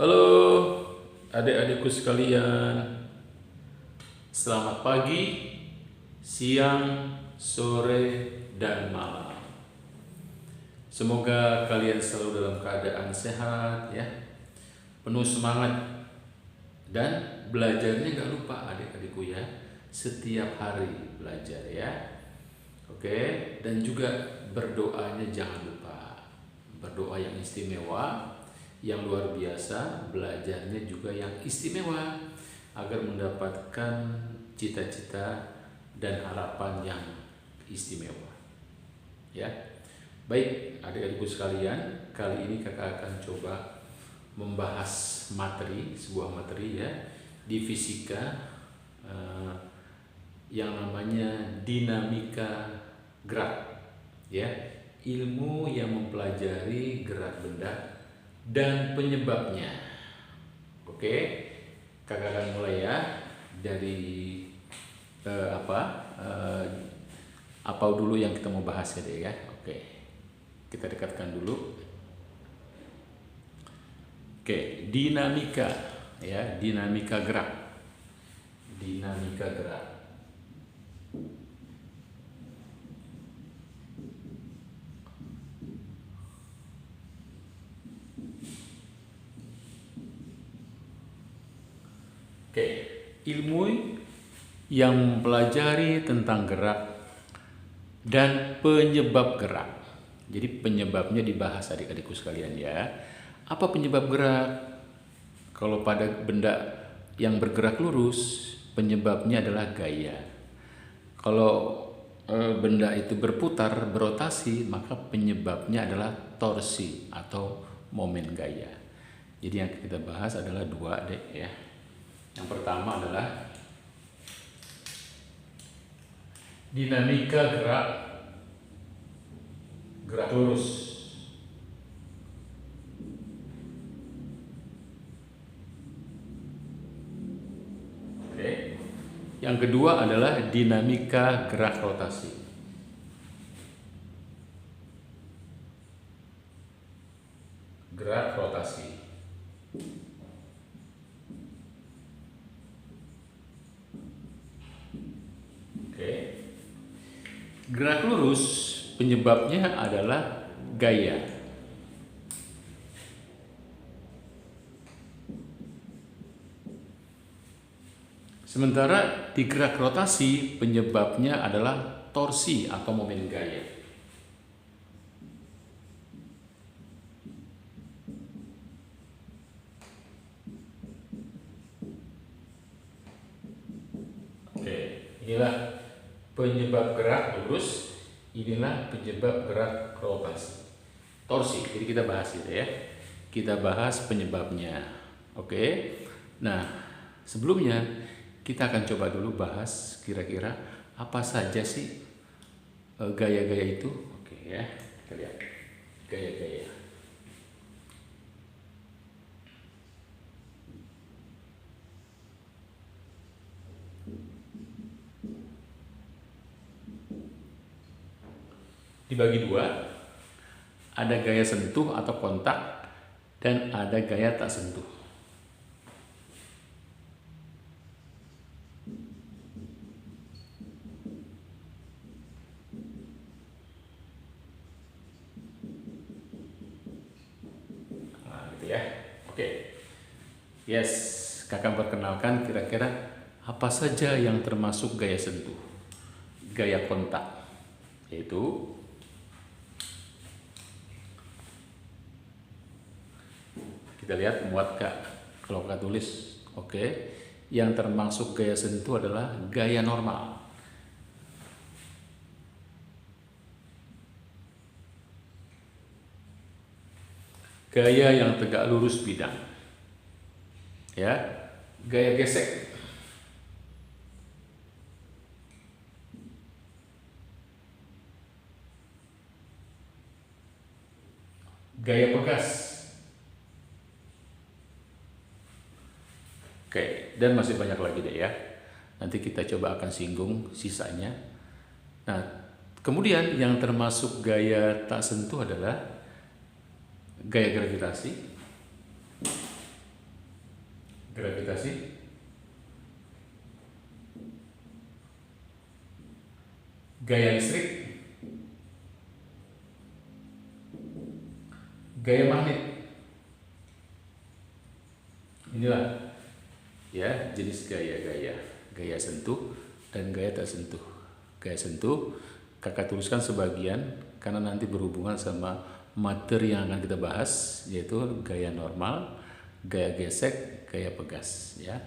Halo adik-adikku sekalian, selamat pagi, siang, sore, dan malam. Semoga kalian selalu dalam keadaan sehat ya, penuh semangat, dan belajarnya gak lupa adik-adikku ya, setiap hari belajar ya. Oke, dan juga berdoanya jangan lupa, berdoa yang istimewa, yang luar biasa, belajarnya juga yang istimewa agar mendapatkan cita-cita dan harapan yang istimewa. Ya. Baik, adik-adikku sekalian, kali ini kakak akan coba membahas sebuah materi ya di fisika yang namanya dinamika gerak ya, ilmu yang mempelajari gerak benda dan penyebabnya. Oke, kakak akan mulai ya dari apa dulu yang kita mau bahas ya deh ya. Oke, kita dekatkan dulu. Oke, dinamika ya, dinamika gerak, dinamika gerak. Oke, ilmu yang mempelajari tentang gerak dan penyebab gerak. Jadi penyebabnya dibahas adik-adikku sekalian ya. Apa penyebab gerak? Kalau pada benda yang bergerak lurus, penyebabnya adalah gaya. Kalau benda itu berputar, berotasi, maka penyebabnya adalah torsi atau momen gaya. Jadi yang kita bahas adalah dua deh ya. Yang pertama adalah dinamika gerak lurus. Oke. Yang kedua adalah dinamika gerak rotasi. Gerak rotasi. Gerak lurus penyebabnya adalah gaya. Sementara di gerak rotasi penyebabnya adalah torsi atau momen gaya. Oke, inilah penyebab gerak lurus, inilah penyebab gerak rotasi. Torsi, jadi kita bahas gitu ya. Kita bahas penyebabnya. Oke. Nah, sebelumnya kita akan coba dulu bahas kira-kira apa saja sih gaya-gaya itu. Oke ya, kita lihat gaya-gaya. Dibagi dua, ada gaya sentuh atau kontak dan ada gaya tak sentuh. Nah, gitu ya. Oke. Yes, kakak perkenalkan kira-kira apa saja yang termasuk gaya sentuh. Gaya kontak, yaitu kita lihat muat kak, kalau kakak tulis. Oke. Yang termasuk gaya sentuh adalah gaya normal. Gaya yang tegak lurus bidang. Ya, gaya gesek. Gaya pegas. Oke, dan masih banyak lagi deh ya. Nanti kita coba akan singgung sisanya. Nah, kemudian yang termasuk gaya tak sentuh adalah gaya gravitasi, gravitasi, gaya listrik, gaya magnet. Inilah ya jenis gaya sentuh dan gaya tak sentuh. Gaya sentuh kakak tuliskan sebagian karena nanti berhubungan sama materi yang akan kita bahas, yaitu gaya normal, gaya gesek, gaya pegas ya.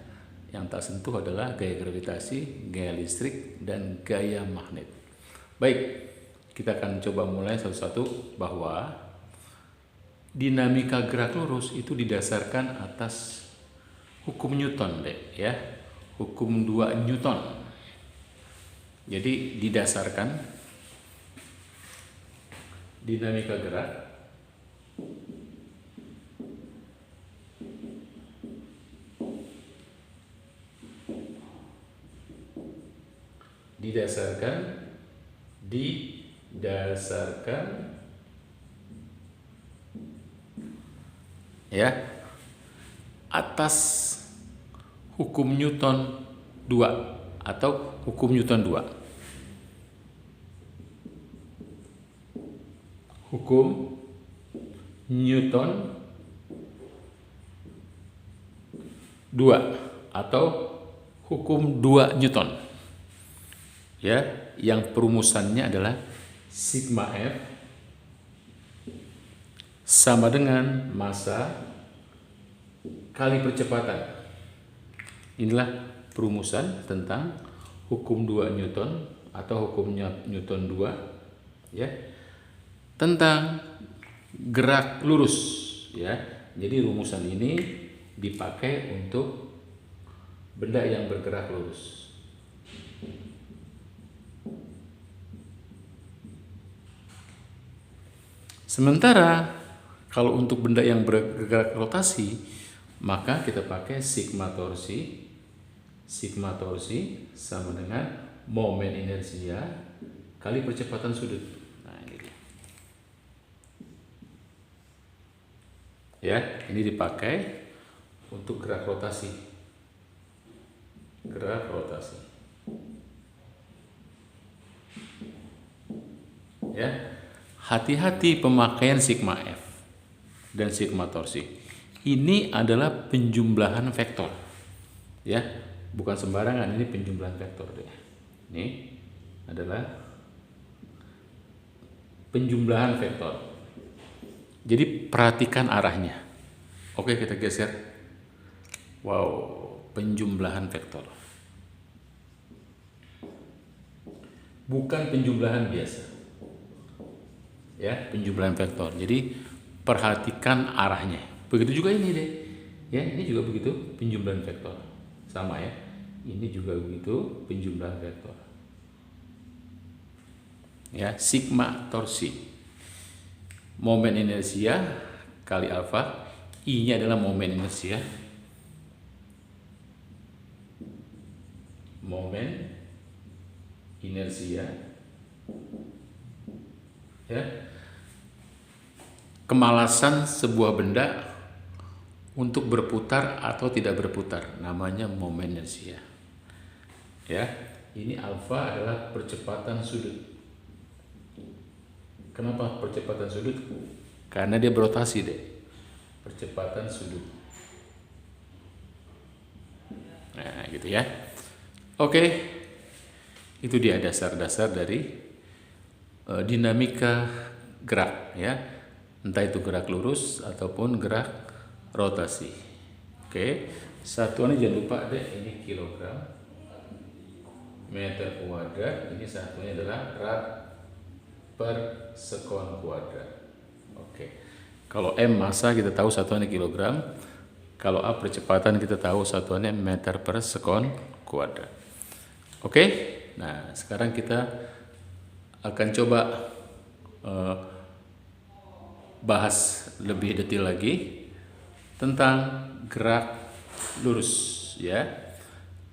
Yang tak sentuh adalah gaya gravitasi, gaya listrik, dan gaya magnet. Baik, kita akan coba mulai satu-satu bahwa dinamika gerak lurus itu didasarkan atas hukum Newton deh ya, hukum 2 Newton. Jadi didasarkan dinamika gerak ya atas hukum Newton 2 atau hukum Newton 2. Hukum Newton 2 atau hukum 2 Newton. Ya, yang perumusannya adalah sigma F sama dengan massa kali percepatan. Inilah perumusan tentang hukum 2 Newton atau hukum Newton 2 ya, tentang gerak lurus ya. Jadi rumusan ini dipakai untuk benda yang bergerak lurus. Sementara kalau untuk benda yang bergerak rotasi, maka kita pakai sigma torsi. Sigma torsi sama dengan momen inersia kali percepatan sudut. Nah, ini dia. Ya, ini dipakai untuk gerak rotasi. Gerak rotasi. Ya. Hati-hati pemakaian sigma F dan sigma torsi. Ini adalah penjumlahan vektor. Ya, bukan sembarangan, ini penjumlahan vektor deh. Ini adalah penjumlahan vektor. Jadi perhatikan arahnya. Oke, kita geser. Wow, penjumlahan vektor. Bukan penjumlahan biasa. Ya, penjumlahan vektor. Jadi perhatikan arahnya. Begitu juga ini deh. Ya, ini juga begitu penjumlahan vektor. Sama ya. Ini juga begitu penjumlahan vektor. Ya, sigma torsi. Momen inersia kali alfa. I-nya adalah momen inersia. Momen inersia. Ya. Kemalasan sebuah benda untuk berputar atau tidak berputar, namanya momen inersia. Ya, ini alfa adalah percepatan sudut. Kenapa percepatan sudut? Karena dia berotasi deh. Percepatan sudut. Nah, gitu ya. Oke, itu dia dasar-dasar dari dinamika gerak ya, entah itu gerak lurus ataupun gerak rotasi. Oke, satuannya jangan lupa deh, ini kilogram meter kuadrat, ini satunya adalah rad per sekon kuadrat. Oke, kalau M massa kita tahu satuannya kilogram, kalau A percepatan kita tahu satuannya meter per sekon kuadrat. Oke, nah sekarang kita akan coba bahas lebih detail lagi tentang gerak lurus ya,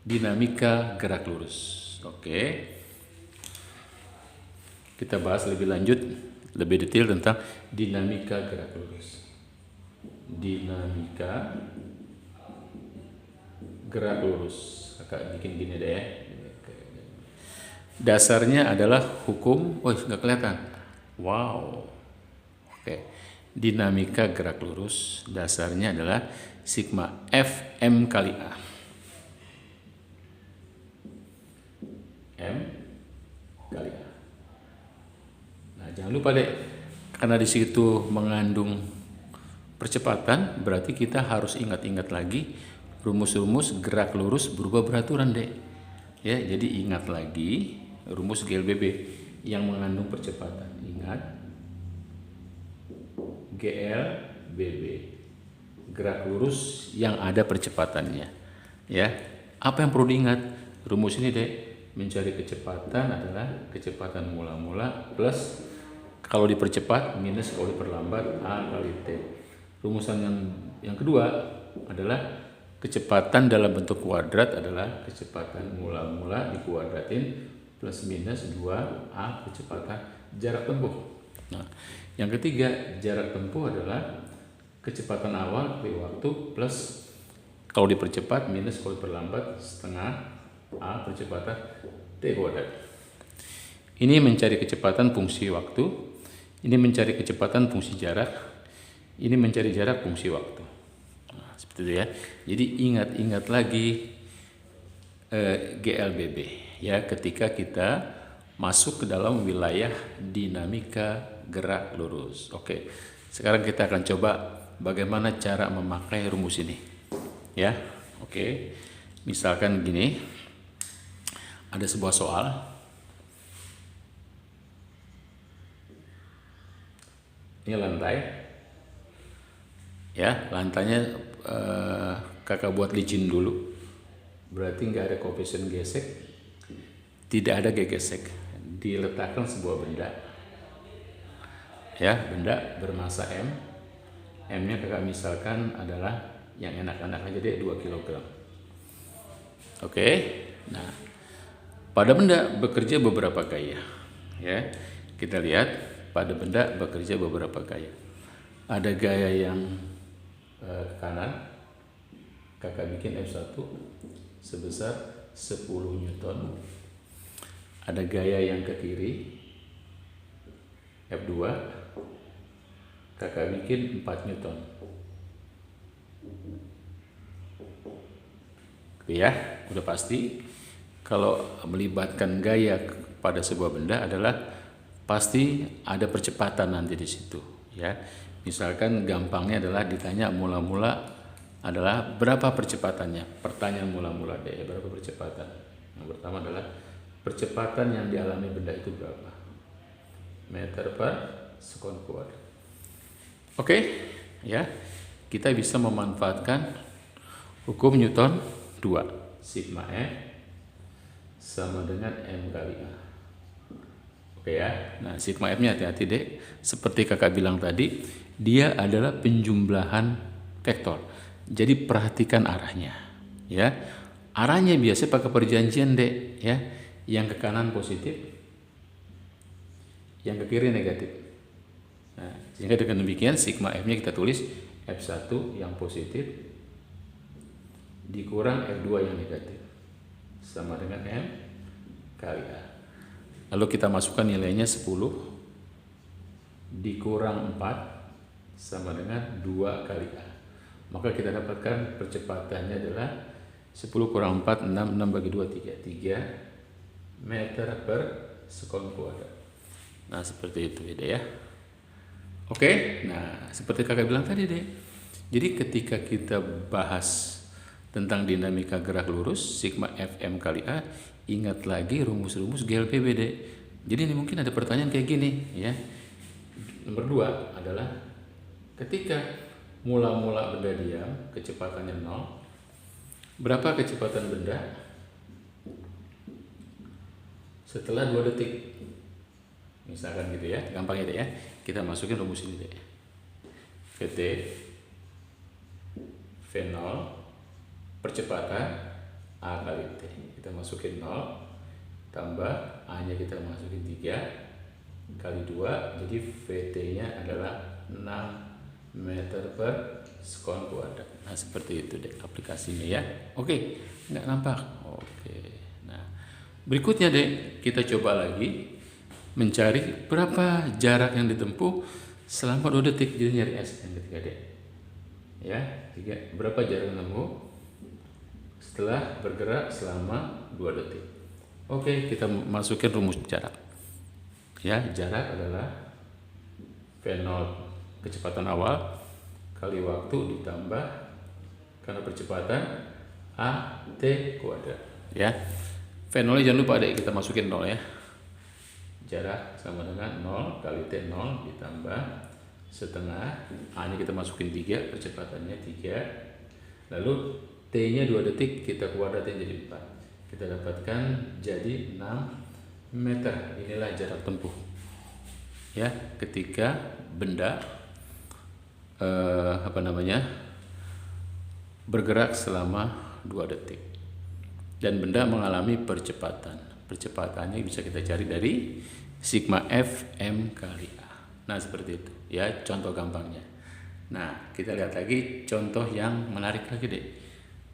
dinamika gerak lurus. Oke, kita bahas lebih lanjut, lebih detail tentang dinamika gerak lurus. Dinamika gerak lurus. Kakak bikin gini deh ya. Dasarnya adalah hukum, nggak kelihatan. Wow. Oke. Dinamika gerak lurus dasarnya adalah sigma Fm kali A. M kali A. Nah, jangan lupa deh, karena di situ mengandung percepatan, berarti kita harus ingat-ingat lagi rumus-rumus gerak lurus berubah beraturan deh. Ya, jadi ingat lagi rumus GLBB yang mengandung percepatan. Ingat GLBB, gerak lurus yang ada percepatannya. Ya, apa yang perlu diingat? Rumus ini deh, mencari kecepatan adalah kecepatan mula-mula plus kalau dipercepat minus kalau diperlambat A kali T. Rumusan yang kedua adalah kecepatan dalam bentuk kuadrat adalah kecepatan mula-mula dikuadratin plus minus 2A kecepatan jarak tempuh. Nah, yang ketiga, jarak tempuh adalah kecepatan awal kali waktu plus kalau dipercepat minus kalau diperlambat setengah A percepatan T kuadrat. Ini mencari kecepatan fungsi waktu, ini mencari kecepatan fungsi jarak, ini mencari jarak fungsi waktu. Nah, seperti itu ya. Jadi ingat-ingat lagi GLBB ya ketika kita masuk ke dalam wilayah dinamika gerak lurus. Oke. Sekarang kita akan coba bagaimana cara memakai rumus ini. Ya. Oke. Misalkan gini. Ada sebuah soal. Ini lantai. Ya, lantainya kakak buat licin dulu. Berarti nggak ada koefisien gesek, tidak ada gegesek. Diletakkan sebuah benda. Ya, benda bermasa M. M-nya kakak misalkan adalah yang enak-enak aja deh 2 kg. Oke. Nah, pada benda bekerja beberapa gaya. Ya, kita lihat pada benda bekerja beberapa gaya. Ada gaya yang ke kanan, kakak bikin F1 sebesar 10 Newton. Ada gaya yang ke kiri, F2, kakak bikin 4 Newton. Ya, udah pasti kalau melibatkan gaya pada sebuah benda adalah pasti ada percepatan nanti di situ. Ya, misalkan gampangnya adalah ditanya mula-mula adalah berapa percepatannya. Pertanyaan mula-mula deh, berapa percepatan? Yang pertama adalah percepatan yang dialami benda itu berapa? Meter per sekon kuadrat. Oke, ya. Kita bisa memanfaatkan hukum Newton 2. Sigma F sama dengan M kali A. Oke ya. Nah, sigma F-nya hati-hati deh. Seperti kakak bilang tadi, dia adalah penjumlahan vektor. Jadi perhatikan arahnya, ya. Arahnya biasa pakai perjanjian deh, ya. Yang ke kanan positif, yang ke kiri negatif. Nah, sehingga dengan demikian sigma F-nya kita tulis F1 yang positif dikurang F2 yang negatif sama dengan M kali A. Lalu kita masukkan nilainya 10 dikurang 4 sama dengan 2 kali A. Maka kita dapatkan percepatannya adalah 10 kurang 4, 6, 6 bagi 2, 3 meter per sekon kuadrat. Nah, seperti itu ya. Oke, nah seperti kakak bilang tadi deh. Jadi ketika kita bahas tentang dinamika gerak lurus, sigma Fm kali A, ingat lagi rumus-rumus GLPB deh. Jadi ini mungkin ada pertanyaan kayak gini ya. Nomor 2 adalah ketika mula-mula benda diam, kecepatannya 0. Berapa kecepatan benda setelah 2 detik? Misalkan gitu ya, gampang itu ya. Kita masukin rumus ini deh. VT V0 percepatan A kali T. Kita masukin 0 tambah A-nya kita masukin 3 kali 2, jadi VT-nya adalah 6 meter per sekon kuadrat. Nah, seperti itu deh aplikasinya ya. Oke, nggak nampak. Oke. Nah, berikutnya deh kita coba lagi mencari berapa jarak yang ditempuh selama 2 detik. Jadi nyari S yang ketiga deh. Ya, berapa jarak yang ditempuh setelah bergerak selama 2 detik. Oke, kita masukin rumus jarak. Ya, jarak adalah V0 kecepatan awal kali waktu ditambah karena percepatan AT kuadrat. Ya, V0 jangan lupa deh kita masukin 0 ya. Jarak sama dengan 0 kali T0 ditambah setengah. A nya kita masukin 3, percepatannya 3. Lalu T nya 2 detik, kita kuadratin jadi 4. Kita dapatkan jadi 6 meter. Inilah jarak tempuh ya ketika benda bergerak selama 2 detik dan benda mengalami percepatan. Percepatannya bisa kita cari dari sigma F M kali A. Nah, seperti itu ya contoh gampangnya. Nah, kita lihat lagi contoh yang menarik lagi deh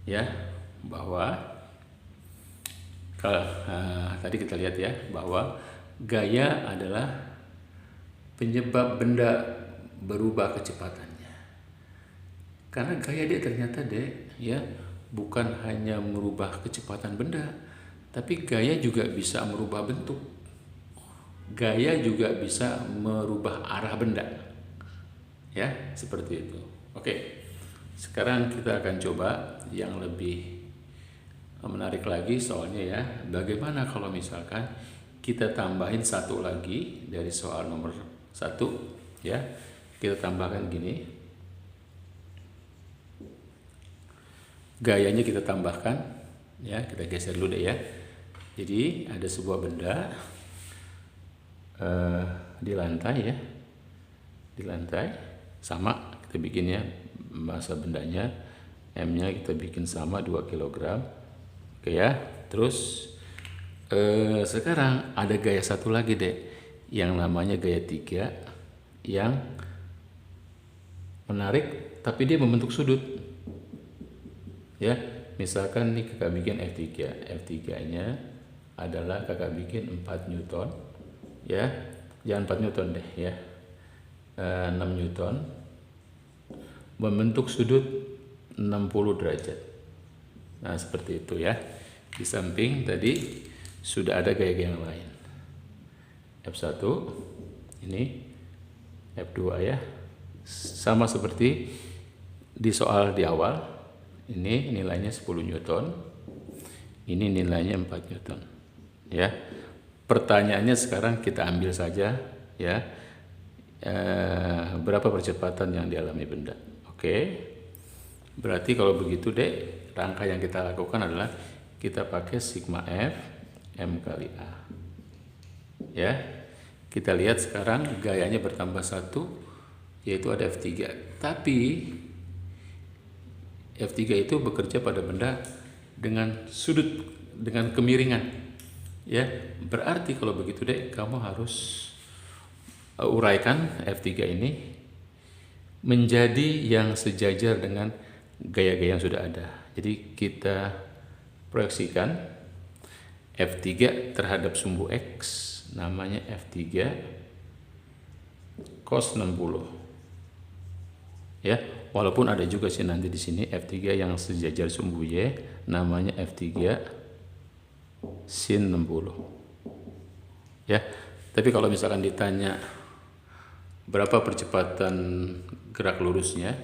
ya, bahwa tadi kita lihat ya bahwa gaya adalah penyebab benda berubah kecepatannya. Karena gaya dia ternyata ya bukan hanya merubah kecepatan benda, tapi gaya juga bisa merubah bentuk. Gaya juga bisa merubah arah benda. Ya, seperti itu. Oke. Sekarang kita akan coba yang lebih menarik lagi soalnya ya. Bagaimana kalau misalkan kita tambahin satu lagi dari soal nomor 1 ya. Kita tambahkan gini. Gayanya kita tambahkan ya, kita geser dulu deh ya. Jadi ada sebuah benda di lantai ya. Di lantai sama kita bikinnya massa bendanya M-nya kita bikin sama 2 kg. Oke ya. Terus sekarang ada gaya satu lagi deh yang namanya gaya 3 yang menarik tapi dia membentuk sudut ya. Misalkan nih kakak bikin F3 nya adalah kakak bikin 4 Newton ya, jangan 4 Newton deh ya, 6 Newton membentuk sudut 60 derajat. Nah, seperti itu ya. Di samping tadi sudah ada gaya-gaya yang lain. F1 ini, F2 ya, sama seperti di soal di awal. Ini nilainya 10 Newton, ini nilainya 4 Newton ya. Pertanyaannya sekarang kita ambil saja ya, berapa percepatan yang dialami benda. Oke, berarti kalau begitu deh, rangka yang kita lakukan adalah kita pakai sigma F M kali A ya. Kita lihat sekarang gayanya bertambah 1, yaitu ada F3. Tapi F3 itu bekerja pada benda dengan sudut, dengan kemiringan ya. Berarti kalau begitu deh, kamu harus uraikan F3 ini menjadi yang sejajar dengan gaya-gaya yang sudah ada. Jadi kita proyeksikan F3 terhadap sumbu X, namanya F3 cos 60 ya. Walaupun ada juga sih nanti di sini F3 yang sejajar sumbu Y, namanya F3 sin 60 ya. Tapi kalau misalkan ditanya berapa percepatan gerak lurusnya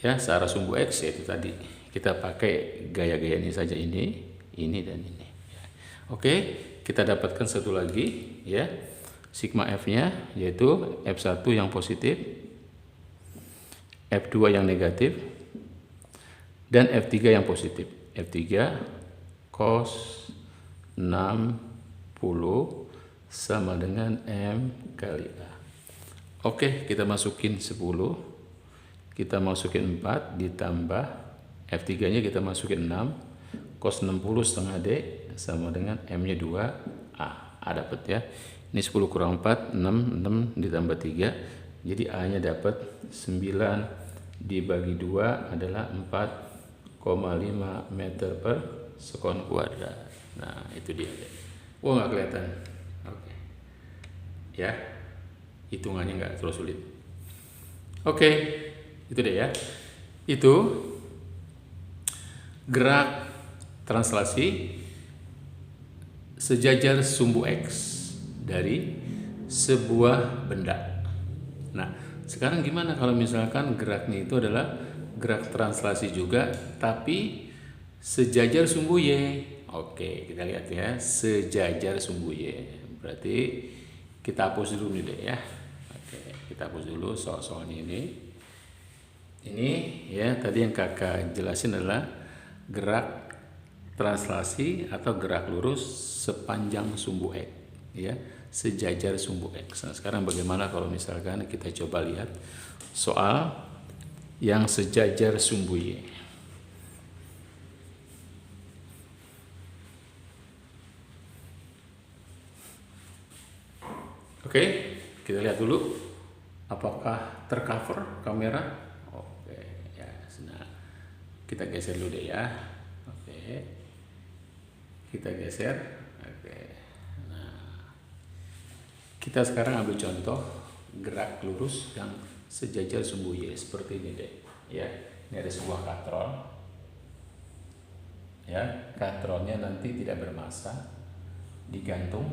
ya searah sumbu X, yaitu tadi kita pakai gaya-gaya ini saja, ini dan ini ya. Oke, kita dapatkan satu lagi ya, sigma F nya yaitu F1 yang positif, F2 yang negatif, dan F3 yang positif. F3 cos 60 sama dengan M kali A. Oke, kita masukin 10, kita masukin 4 ditambah F3 nya kita masukin 6, cos 60 setengah D sama dengan M nya 2 A. A dapat ya. Ini 10 kurang 4, 6 ditambah 3 Jadi A-nya dapat 9 dibagi 2 adalah 4,5 meter per sekon kuadrat. Nah, itu dia. Wah, nggak kelihatan. Oke. Ya, hitungannya nggak terlalu sulit. Oke, itu deh ya. Itu gerak translasi sejajar sumbu X dari sebuah benda. Nah, sekarang gimana kalau misalkan geraknya itu adalah gerak translasi juga, tapi sejajar sumbu Y? Oke, kita lihat ya, sejajar sumbu Y. Berarti kita hapus dulu nih deh ya. Oke, kita hapus dulu soal-soalnya ini. Ini ya, tadi yang kakak jelasin adalah gerak translasi atau gerak lurus sepanjang sumbu X, ya, sejajar sumbu X. Nah, sekarang bagaimana kalau misalkan kita coba lihat soal yang sejajar sumbu Y. Oke, kita lihat dulu apakah tercover kamera. Oke, ya, nah, kita geser dulu deh ya. Oke, kita geser. Oke, nah, kita sekarang ambil contoh gerak lurus yang sejajar sumbu Y seperti ini deh. Ya, ini ada sebuah katron. Ya, katronnya nanti tidak bermassa, digantung.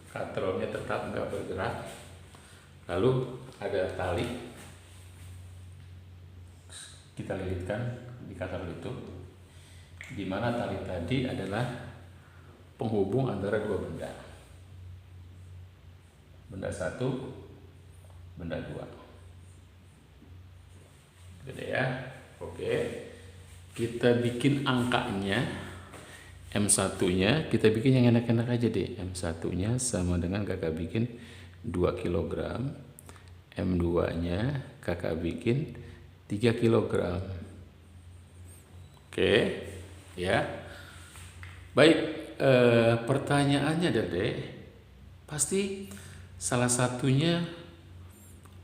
Katronnya tetap nggak bergerak. Lalu ada tali, kita lilitkan di katron itu, di mana tali tadi adalah penghubung antara dua benda, benda satu, benda dua. Gitu ya. Oke, kita bikin angkanya. M1 nya kita bikin yang enak-enak aja deh. M1 nya sama dengan kakak bikin 2 kg. M2 nya kakak bikin 3 kg. Oke, ya. Baik, pertanyaannya deh, pasti salah satunya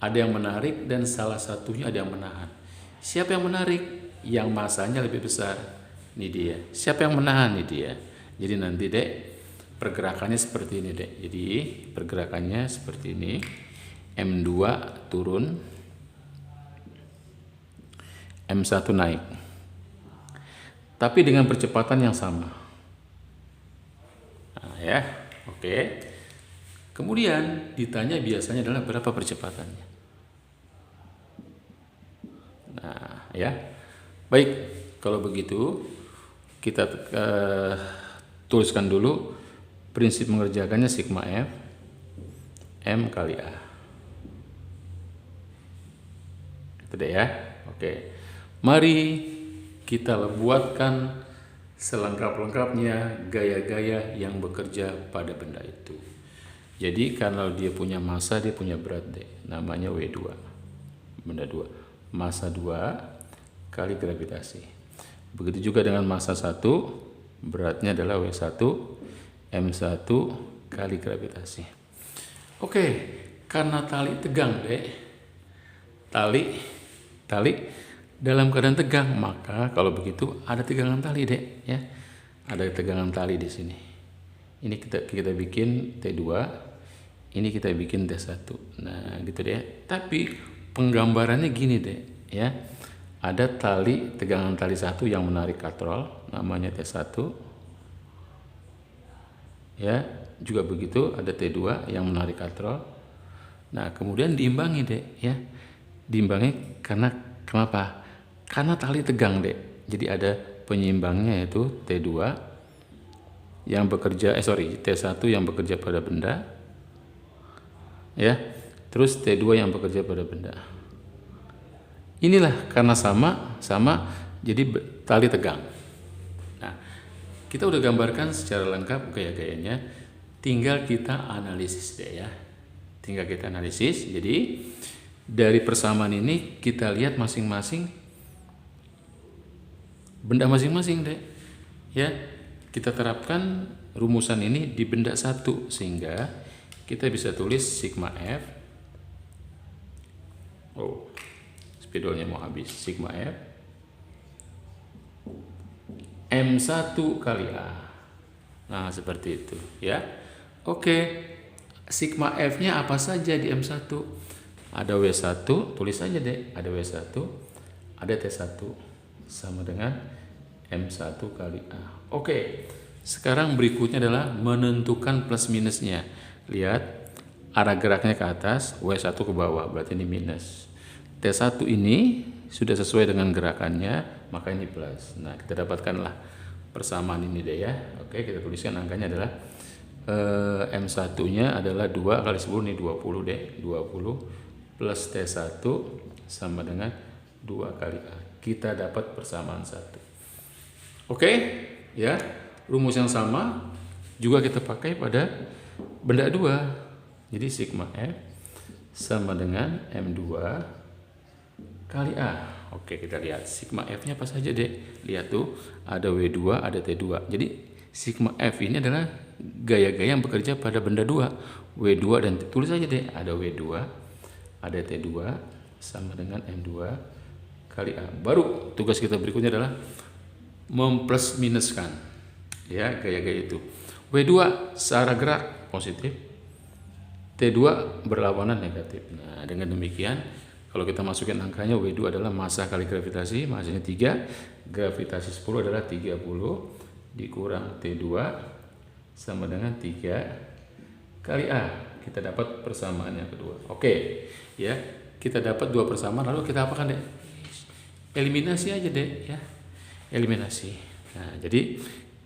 ada yang menarik dan salah satunya ada yang menahan. Siapa yang menarik? Yang masanya lebih besar. Ini dia. Siapa yang menahan? Ini dia. Jadi nanti dek, pergerakannya seperti ini dek. Jadi pergerakannya seperti ini. M2 turun, M1 naik. Tapi dengan percepatan yang sama. Nah, ya, oke. Kemudian ditanya biasanya adalah berapa percepatannya. Nah, ya. Baik, kalau begitu kita tuliskan dulu prinsip mengerjakannya sigma F M kali A. Itu deh ya. Oke. Mari kita buatkan selengkap-lengkapnya gaya-gaya yang bekerja pada benda itu. Jadi kalau dia punya massa, dia punya berat deh. Namanya W2. Benda 2. Massa 2 kali gravitasi. Begitu juga dengan massa 1, beratnya adalah W1, M1 kali gravitasi. Oke, karena tali tegang deh, tali dalam keadaan tegang, maka kalau begitu ada tegangan tali deh, ya. Ada tegangan tali di sini. Ini kita bikin T2, ini kita bikin T1. Nah, gitu deh. Tapi penggambarannya gini deh, ya. Ada tali, tegangan tali satu yang menarik katrol, namanya T1. Ya, juga begitu ada T2 yang menarik katrol. Nah, kemudian diimbangi deh, ya. Diimbangi karena kenapa? Karena tali tegang deh. Jadi ada penyeimbangnya yaitu T2 yang bekerja T1 yang bekerja pada benda. Ya. Terus T2 yang bekerja pada benda. Inilah karena sama jadi tali tegang. Nah, kita udah gambarkan secara lengkap gaya-gayanya, tinggal kita analisis deh ya. Tinggal kita analisis. Jadi dari persamaan ini kita lihat masing-masing benda masing-masing deh. Ya, kita terapkan rumusan ini di benda satu sehingga kita bisa tulis sigma F Oh, spidolnya mau habis. Sigma F M1 kali A. Nah, seperti itu ya. Oke. Sigma F-nya apa saja di M1? Ada W1, tulis aja deh. Ada W1, ada T1 sama dengan M1 kali A. Oke. Sekarang berikutnya adalah menentukan plus minusnya. Lihat, arah geraknya ke atas, W1 ke bawah, berarti ini minus. T1 ini sudah sesuai dengan gerakannya, maka ini plus. Nah, kita dapatkanlah persamaan ini deh ya. Oke, kita tuliskan angkanya adalah M1-nya adalah 2 kali 10, ini 20 deh. 20 plus T1 sama dengan 2 kali A. Kita dapat persamaan 1. Oke, ya. Rumus yang sama juga kita pakai pada benda 2. Jadi sigma F sama dengan M2 kali A. Oke, kita lihat sigma F-nya apa saja deh. Lihat tuh, ada W2, ada T2. Jadi sigma F ini adalah gaya-gaya yang bekerja pada benda 2. W2 dan tulis aja deh, ada W2, ada T2 sama dengan M2 kali A. Baru tugas kita berikutnya adalah memplus minuskan ya gaya-gaya itu. W2 searah gerak positif, T2 berlawanan negatif. Nah, dengan demikian kalau kita masukin angkanya, W2 adalah massa kali gravitasi, massanya 3, gravitasi 10 adalah 30 dikurang T2 sama dengan 3 kali A. Kita dapat persamaan yang kedua. Oke, ya. Kita dapat 2 persamaan, lalu kita apakan deh? Eliminasi aja deh ya. Eliminasi. Nah, jadi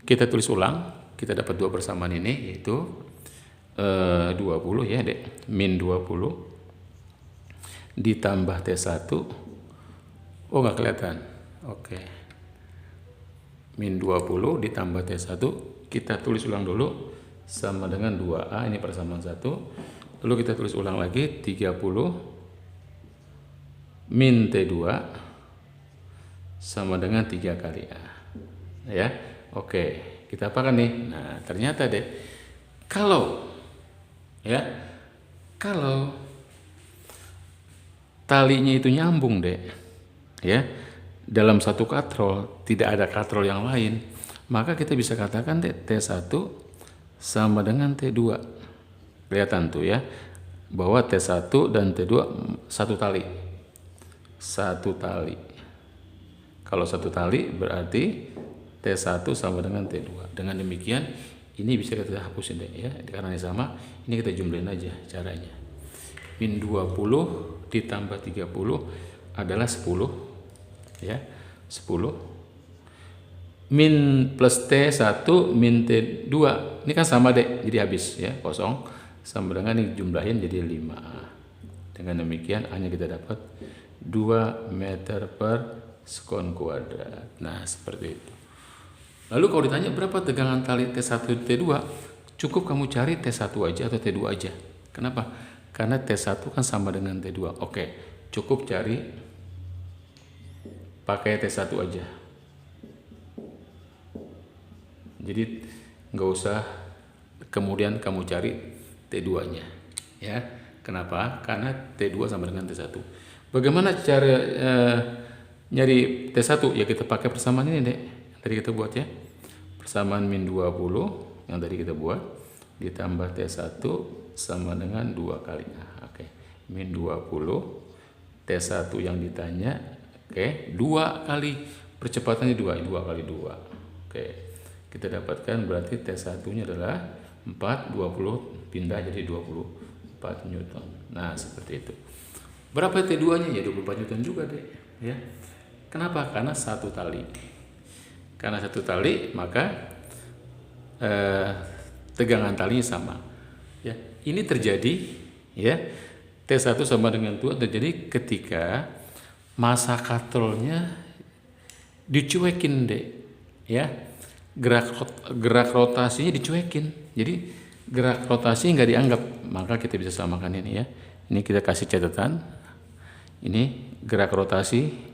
kita tulis ulang, kita dapat 2 persamaan ini, yaitu 20 ya dek, min 20 ditambah T1. Oh, nggak kelihatan. Oke. Min 20 ditambah T1, kita tulis ulang dulu, sama dengan 2A, ini persamaan 1. Lalu kita tulis ulang lagi, 30 min T2 sama dengan 3 kali A. Ya. Oke, kita apakan nih? Nah, ternyata deh, kalau talinya itu nyambung deh, ya, dalam satu katrol, tidak ada katrol yang lain, maka kita bisa katakan deh T1 sama dengan T2. Kelihatan tuh ya, bahwa T1 dan T2 satu tali. Satu tali. Kalau satu tali berarti T1 sama dengan T2. Dengan demikian ini bisa kita hapusin deh ya, karena ini sama, ini kita jumlahin aja caranya. Min 20 ditambah 30 adalah 10 ya, 10 min plus T1 min T2 ini kan sama deh, jadi habis ya, kosong, sama dengan ini jumlahin jadi 5A. Dengan demikian hanya kita dapat 2 meter per sekon kuadrat. Nah, seperti itu. Lalu kalau ditanya berapa tegangan tali T1 T2, cukup kamu cari T1 aja atau T2 aja. Kenapa? Karena T1 kan sama dengan T2. Oke, cukup cari pakai T1 aja. Jadi nggak usah kemudian kamu cari T2-nya. Ya, kenapa? Karena T2 sama dengan T1. Bagaimana cara nyari T1? Ya kita pakai persamaan ini deh. Tadi kita buat ya, persamaan min 20 yang tadi kita buat ditambah T1 sama dengan 2 kali A. Oke, min 20 T1 yang ditanya, oke, 2 kali percepatannya 2 kali 2. Oke, kita dapatkan berarti T1 nya adalah 4, 20 pindah jadi 24 Newton. Nah, seperti itu. Berapa T2 nya? Ya 24 Newton juga deh ya. Kenapa? Karena satu tali. Karena satu tali, maka tegangan talinya sama. Ya, ini terjadi ya, T1 sama dengan 2 terjadi ketika massa katrolnya dicuekin deh, ya, gerak rotasinya dicuekin. Jadi gerak rotasi nggak dianggap, maka kita bisa samakan ini ya. Ini kita kasih catatan. Ini gerak rotasi.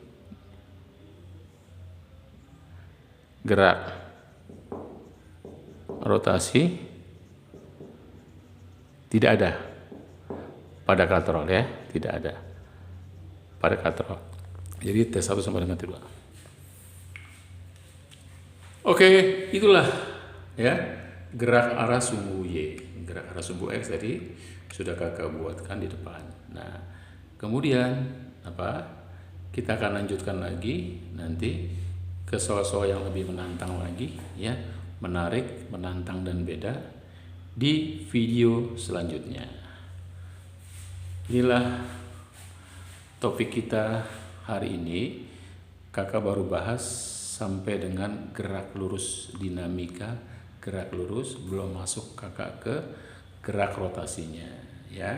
Gerak rotasi tidak ada pada katrol ya, tidak ada. pada katrol. Jadi T1 sama dengan T2. Oke, itulah ya gerak arah sumbu Y. Gerak arah sumbu X tadi sudah kakak buatkan di depan. Nah, kemudian kita akan lanjutkan lagi nanti ke soal-soal yang lebih menantang lagi ya, menarik, menantang dan beda di video selanjutnya. Inilah topik kita hari ini. Kakak baru bahas sampai dengan gerak lurus dinamika, gerak lurus, belum masuk kakak ke gerak rotasinya ya.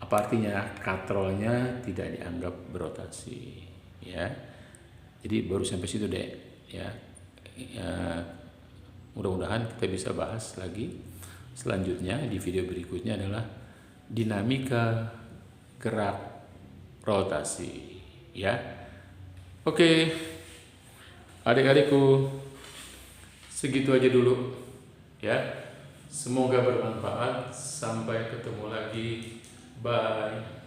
Apa artinya? Katrolnya tidak dianggap berotasi ya. Jadi baru sampai situ deh ya. Mudah-mudahan kita bisa bahas lagi selanjutnya di video berikutnya adalah dinamika gerak rotasi ya. Oke, adik-adikku, segitu aja dulu ya. Semoga bermanfaat. Sampai ketemu lagi. Bye.